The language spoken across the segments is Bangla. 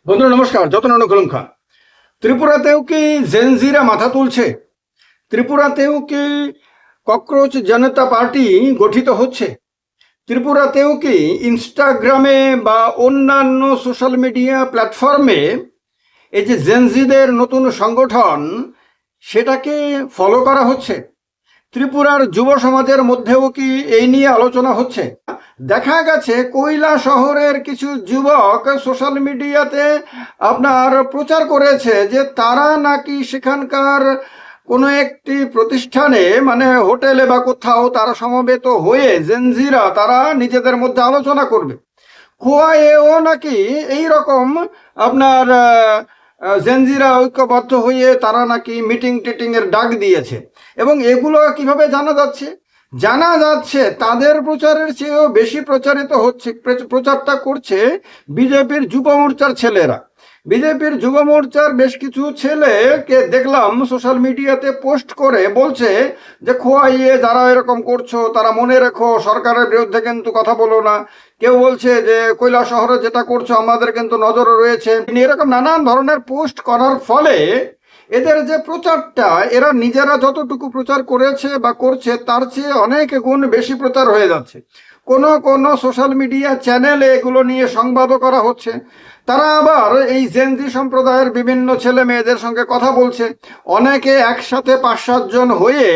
বন্ধুরা নমস্কার, যতন অনুকূলম খান। ত্রিপুরাতেও কি জেনজিরা মাথা তুলছে? ত্রিপুরাতেও কি ককরোচ জনতা পার্টি গঠিত হচ্ছে? ত্রিপুরাতেও কি ইনস্টাগ্রামে বা অন্যান্য সোশ্যাল মিডিয়া প্ল্যাটফর্মে এই যে জেনজিদের নতুন সংগঠন, সেটাকে ফলো করা হচ্ছে? ত্রিপুরার যুব সমাজের মধ্যেও কি এই নিয়ে আলোচনা হচ্ছে? দেখা গেছে কৈলা শহরের কিছু যুবক সোশ্যাল মিডিয়াতে আপনার প্রচার করেছে যে তারা নাকি সেখানকার কোনো একটি প্রতিষ্ঠানে, মানে হোটেলে বা কোথাও তারা সমবেত হয়ে জেনজিরা তারা নিজেদের মধ্যে আলোচনা করবে। খোয়াইয়েও নাকি এই রকম আপনার জেনজিরা ঐক্যবদ্ধ হয়ে তারা নাকি মিটিং টিটিং এর ডাক দিয়েছে। এবং এগুলো কিভাবে জানা যাচ্ছে? জানা যাচ্ছে তাদের প্রচারের চেয়েও বেশি প্রচারিত হচ্ছে, প্রচারটা করছে বিজেপির যুব মোর্চার ছেলেরা। বিজেপির যুব মোর্চার বেশ কিছু ছেলেকে দেখলাম সোশ্যাল মিডিয়াতে পোস্ট করে বলছে যে খোয়াইয়ে যারা এরকম করছো তারা মনে রেখো সরকারের বিরুদ্ধে কিন্তু কথা বলো না। কেউ বলছে যে কৈলা শহরে যেটা করছো আমাদের কিন্তু নজরে রয়েছে। এরকম নানান ধরনের পোস্ট করার ফলে এদের যে প্রচারটা, এরা নিজেরা যতটুকু প্রচার করেছে বা করছে তার চেয়ে অনেক গুণ বেশি প্রচার হয়ে যাচ্ছে। কোনো সোশ্যাল মিডিয়া চ্যানেলে এগুলো নিয়ে সংবাদও করা হচ্ছে। তারা আবার এই জেনজি সম্প্রদায়ের বিভিন্ন ছেলে মেয়েদের সঙ্গে কথা বলছে। অনেকে একসাথে 5-7 জন হয়ে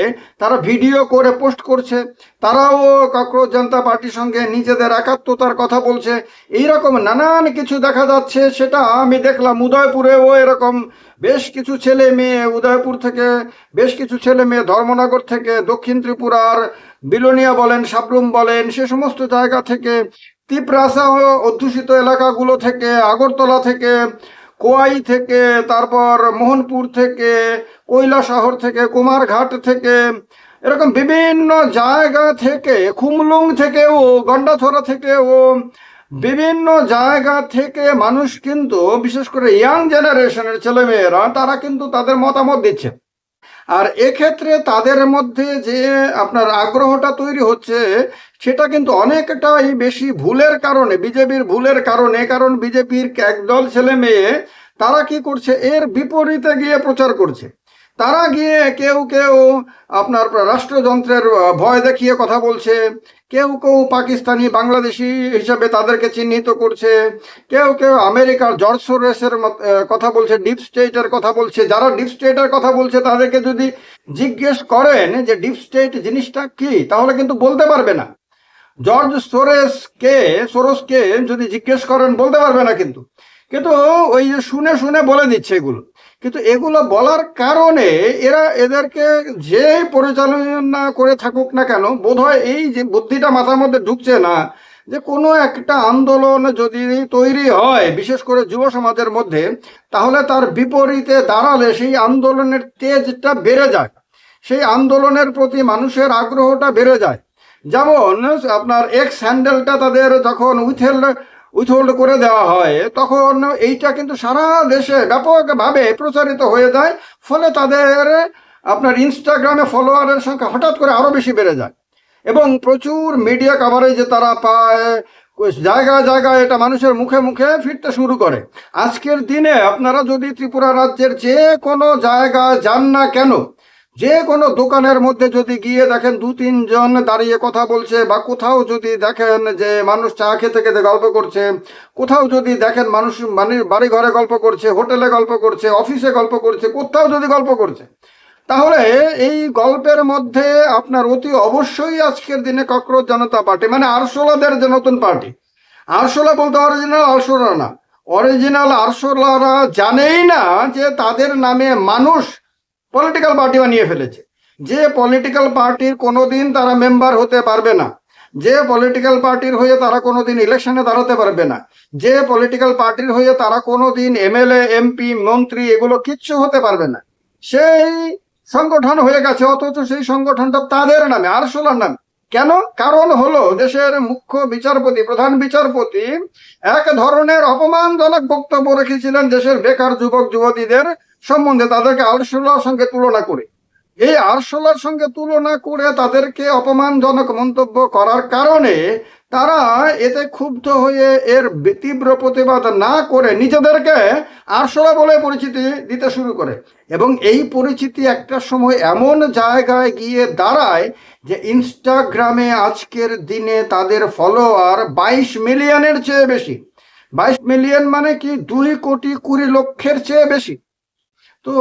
তারা ভিডিও করে পোস্ট করছে। তারাও ককরোচ জনতা পার্টির সঙ্গে নিজেদের একাত্মতার কথা বলছে। এইরকম নানান কিছু দেখা যাচ্ছে। সেটা আমি দেখলাম উদয়পুরেও এরকম বেশ কিছু ছেলে মেয়ে, উদয়পুর থেকে বেশ কিছু ছেলে মেয়ে, ধর্মনগর থেকে, দক্ষিণ ত্রিপুরার বিলোনিয়া বলেন, সাবরুম বলেন, সে সমস্ত জায়গা থেকে, তিপ্রাসা অধ্যুষিত এলাকাগুলো থেকে, আগরতলা থেকে, কোয়াই থেকে, তারপর মোহনপুর থেকে, কৈলা শহর থেকে, কুমারঘাট থেকে, এরকম বিভিন্ন জায়গা থেকে, খুমলুং থেকেও, গন্ডাছড়া থেকেও, বিভিন্ন জায়গা থেকে মানুষ কিন্তু, বিশেষ করে ইয়াং জেনারেশনের ছেলেমেয়েরা, তারা কিন্তু তাদের মতামত দিচ্ছে। আর এক্ষেত্রে তাদের মধ্যে যে আপনার আগ্রহটা তৈরি হচ্ছে সেটা কিন্তু অনেকটাই বেশি ভুলের কারণে, বিজেপির ভুলের কারণে। কারণ বিজেপির একদল ছেলে মেয়ে তারা কি করছে, এর বিপরীতে গিয়ে প্রচার করছে। তারা গিয়ে কেউ কেউ আপনার রাষ্ট্রযন্ত্রের ভয় দেখিয়ে কথা বলছে, কেউ কেউ পাকিস্তানি বাংলাদেশি হিসাবে তাদেরকে চিহ্নিত করছে, কেউ কেউ আমেরিকার জর্জ সোরসের কথা বলছে, ডিপ স্টেটের কথা বলছে। যারা ডিপ স্টেটের কথা বলছে তাদেরকে যদি জিজ্ঞেস করেন যে ডিপ স্টেট জিনিসটা কি, তাহলে কিন্তু বলতে পারবে না। জর্জ সোরসকে যদি জিজ্ঞেস করেন বলতে পারবে না। কিন্তু কিন্তু ওই যে শুনে শুনে বলে দিচ্ছে এগুলো। কিন্তু এগুলো বলার কারণে এদেরকে যে পরিচালনা করে থাকুক না কেন, বোধহয় এই যে বুদ্ধিটা মাথার মধ্যে ঢুকছে না যে কোনো একটা আন্দোলন যদি তৈরি হয়, বিশেষ করে যুব সমাজের মধ্যে, তাহলে তার বিপরীতে দাঁড়ালে সেই আন্দোলনের তেজটা বেড়ে যায়, সেই আন্দোলনের প্রতি মানুষের আগ্রহটা বেড়ে যায়। যেমন আপনার এক্স হ্যান্ডেলটা তাদের যখন উইথহোল্ড করে দেওয়া হয়, তখন এইটা কিন্তু সারা দেশে ব্যাপকভাবে প্রচারিত হয়ে যায়। ফলে তাদের আপনার ইনস্টাগ্রামে ফলোয়ারের সংখ্যা হঠাৎ করে আরও বেশি বেড়ে যায় এবং প্রচুর মিডিয়া কাভারেজ তারা পায়। জায়গায় জায়গায় এটা মানুষের মুখে মুখে ফিরতে শুরু করে। আজকের দিনে আপনারা যদি ত্রিপুরা রাজ্যের যে কোনো জায়গায় যান না কেন, যে কোনো দোকানের মধ্যে যদি গিয়ে দেখেন 2-3 জন দাঁড়িয়ে কথা বলছে, বা কোথাও যদি দেখেন যে মানুষ চা খেতে খেতে গল্প করছে, কোথাও যদি দেখেন মানুষ মানে বাড়ি ঘরে গল্প করছে, হোটেলে গল্প করছে, অফিসে গল্প করছে, কোথাও যদি গল্প করছে, তাহলে এই গল্পের মধ্যে আপনার অতি অবশ্যই আজকের দিনে ককরোচ জনতা পার্টি, মানে আরশোলাদের যে নতুন পার্টি। আরশোলা বলতে অরিজিনাল আরশোলা না, অরিজিনাল আরশোলারা জানেই না যে তাদের নামে মানুষ পলিটিক্যাল পার্টি বানিয়ে ফেলেছে। যে পলিটিক্যাল পার্টির কোনোদিন তারা মেম্বার হতে পারবে না, যে পলিটিক্যাল পার্টির হয়ে তারা কোনোদিন ইলেকশনে দাঁড়াতে পারবে না, যে পলিটিক্যাল পার্টির হয়ে তারা কোনোদিন এমএলএ, এমপি, মন্ত্রী এগুলো কিচ্ছু হতে পারবে না, সেই সংগঠন হয়ে গেছে। অথচ সেই সংগঠনটা তাদের নামে, আরশোলার নামে। কেন? কারণ হলো দেশের মুখ্য বিচারপতি, প্রধান বিচারপতি এক ধরনের অপমানজনক বক্তব্য রেখেছিলেন দেশের বেকার যুবক যুবতীদের সম্বন্ধে, তাদেরকে আরশোলার সঙ্গে তুলনা করে। এই আরশোলার সঙ্গে তুলনা করে তাদেরকে অপমানজনক মন্তব্য করার কারণে তারা এতে ক্ষুব্ধ হয়ে এর তীব্র প্রতিবাদ না করে নিজেদেরকে আরশোলা বলে পরিচিতি দিতে শুরু করে, এবং এই পরিচিতি একটা সময় এমন জায়গায় গিয়ে দাঁড়ায় যে ইনস্টাগ্রামে আজকের দিনে তাদের ফলোয়ার 22 মিলিয়নের চেয়ে বেশি। 22 মিলিয়ন মানে কি 2,20,00,000 চেয়ে বেশি। তো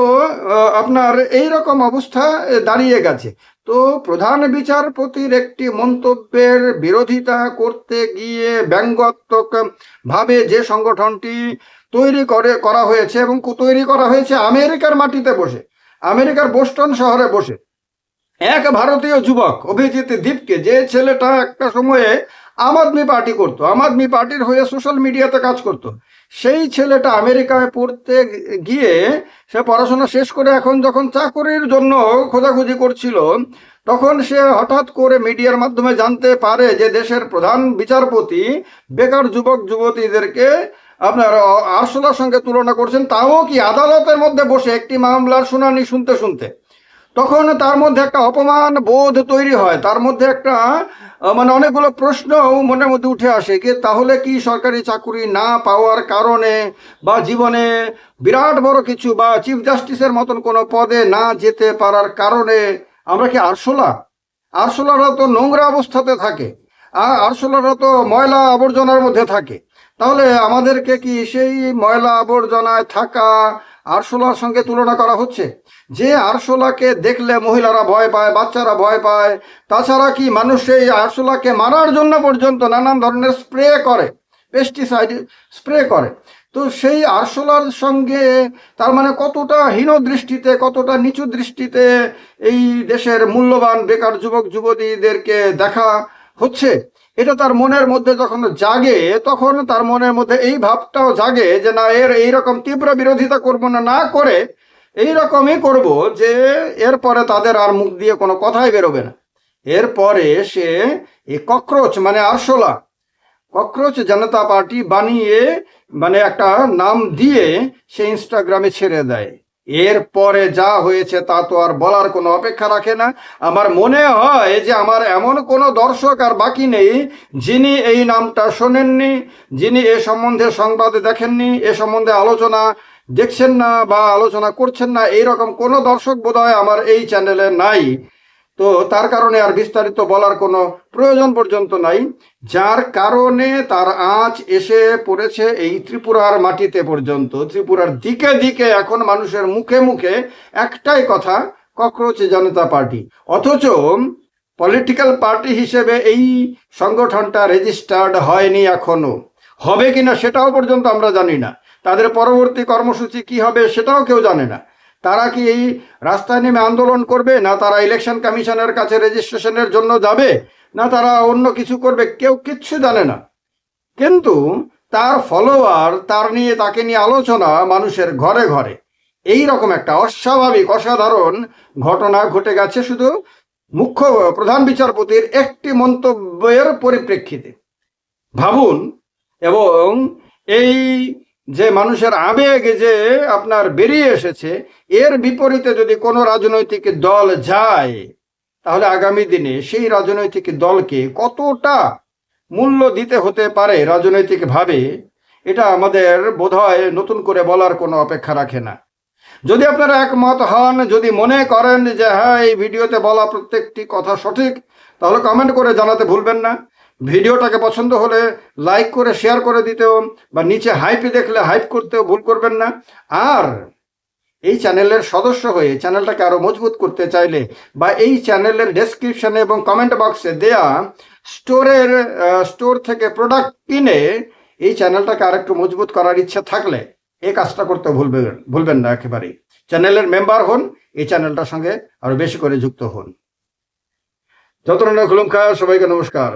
আপনার এই রকম অবস্থা দাঁড়িয়ে গেছে। তো প্রধান বিচারপতির একটি মন্তব্যের বিরোধিতা করতে গিয়ে ব্যঙ্গাত্মক ভাবে যে সংগঠনটি করা হয়েছে, এবং তৈরি করা হয়েছে আমেরিকার মাটিতে বসে, আমেরিকার বোস্টন শহরে বসে, এক ভারতীয় যুবক অভিজিৎ দীপকে, যে ছেলেটা একটা সময়ে আম আদমি পার্টি করতো, আম আদমি পার্টির হয়ে সোশ্যাল মিডিয়াতে কাজ করতো, সেই ছেলেটা আমেরিকায় পড়তে গিয়ে সে পড়াশোনা শেষ করে এখন যখন চাকরির জন্য খোঁজাখুঁজি করছিল, তখন সে হঠাৎ করে মিডিয়ার মাধ্যমে জানতে পারে যে দেশের প্রধান বিচারপতি বেকার যুবক যুবতীদেরকে আপনার আরশোলার সঙ্গে তুলনা করছেন, তাও কি আদালতের মধ্যে বসে একটি মামলার শুনানি শুনতে শুনতে। তখন তার মধ্যে একটা অপমান বোধ তৈরি হয়, তার মধ্যে একটা মানে অনেকগুলো প্রশ্ন মনের মধ্যে উঠে আসে যে তাহলে কি সরকারি চাকরি না পাওয়ার কারণে বা জীবনে বিরাট বড় কিছু বা চিফ জাস্টিসের মতন কোনো পদে না যেতে পারার কারণে আমরা কি আরশোলারা তো নোংরা অবস্থাতে থাকে, আর আরশোলারা তো ময়লা আবর্জনার মধ্যে থাকে, তাহলে আমাদেরকে কি সেই ময়লা আবর্জনায় থাকা আরশোলার সঙ্গে তুলনা করা হচ্ছে? যে আরশোলাকে দেখলে মহিলারা ভয় পায়, বাচ্চারা ভয় পায়, তাছাড়া কি মানুষ সেই আরশোলাকে মারার জন্য পর্যন্ত নানান ধরনের স্প্রে করে, পেস্টিসাইড স্প্রে করে। তো সেই আরশোলার সঙ্গে তার মানে কতটা হীন দৃষ্টিতে, কতটা নিচু দৃষ্টিতে এই দেশের মূল্যবান বেকার যুবক যুবতীদেরকে দেখা হচ্ছে, এটা তার মনের মধ্যে যখন জাগে, তখন তার মনের মধ্যে এই ভাবটাও জাগে যে না, এইরকম তীব্র বিরোধিতা করবো না, না করে এইরকমই করব যে এরপরে তাদের আর মুখ দিয়ে কোনো কথাই বেরোবে না। এরপরে সে এই ককরোচ মানে আরশোলা, ককরোচ জনতা পার্টি বানিয়ে মানে একটা নাম দিয়ে সে ইনস্টাগ্রামে ছেড়ে দেয়। এরপরে যা হয়েছে তা তো আর বলার কোনো অপেক্ষা রাখে না। আমার মনে হয় যে আমার এমন কোনো দর্শক আর বাকি নেই যিনি এই নামটা শোনেননি, যিনি এ সম্বন্ধে সংবাদ দেখেননি, এ সম্বন্ধে আলোচনা দেখছেন না বা আলোচনা করছেন না, এইরকম কোনো দর্শক বোধহয় আমার এই চ্যানেলে নাই। তো তার কারণে আর বিস্তারিত বলার কোনো প্রয়োজন পর্যন্ত নাই, যার কারণে তার আঁচ এসে পড়েছে এই ত্রিপুরার মাটিতে পর্যন্ত। ত্রিপুরার দিকে দিকে এখন মানুষের মুখে মুখে একটাই কথা, ককরোচ জনতা পার্টি। অথচ পলিটিক্যাল পার্টি হিসেবে এই সংগঠনটা রেজিস্টার্ড হয়নি, এখনো হবে কিনা সেটাও পর্যন্ত আমরা জানি না। তাদের পরবর্তী কর্মসূচি কি হবে সেটাও কেউ জানে না। তারা কি এই রাস্তায় নেমে আন্দোলন করবে, না তারা ইলেকশন কমিশনের কাছে রেজিস্ট্রেশনের জন্য যাবে, না তারা অন্য কিছু করবে, কেউ কিচ্ছু জানে না। কিন্তু তার ফলোয়ার, তাকে নিয়ে আলোচনা মানুষের ঘরে ঘরে। এই রকম একটা অস্বাভাবিক অসাধারণ ঘটনা ঘটে গেছে শুধু মুখ্য প্রধান বিচারপতির একটি মন্তব্যের পরিপ্রেক্ষিতে। ভাবুন, এবং এই যে মানুষের আবেগ যে আপনার বেরিয়ে এসেছে, এর বিপরীতে যদি কোনো রাজনৈতিক দল যায়, তাহলে আগামী দিনে সেই রাজনৈতিক দলকে কতটা মূল্য দিতে হতে পারে রাজনৈতিকভাবে, এটা আমাদের বোধহয় নতুন করে বলার কোনো অপেক্ষা রাখে না। যদি আপনারা একমত হন, যদি মনে করেন যে হ্যাঁ এই ভিডিওতে বলা প্রত্যেকটি কথা সঠিক, তাহলে কমেন্ট করে জানাতে ভুলবেন না। ভিডিওটাকে পছন্দ হলে লাইক করে শেয়ার করে দিতেও, বা নিচে হাইপে দেখলে হাইপ করতেও ভুল করবেন না। আর এই চ্যানেলের সদস্য হয়ে চ্যানেলটাকে আরো মজবুত করতে চাইলে, বা এই চ্যানেলের ডেসক্রিপশনে এবং কমেন্ট বক্সে দেয়া স্টোর থেকে প্রোডাক্ট কিনে এই চ্যানেলটাকে আরেকটু মজবুত করার ইচ্ছা থাকলে এই কাজটা করতে ভুলবেন না একেবারেই। চ্যানেলের মেম্বার হন, এই চ্যানেলটার সঙ্গে আরো বেশি করে যুক্ত হন। যত খুলুম খা, সবাইকে নমস্কার।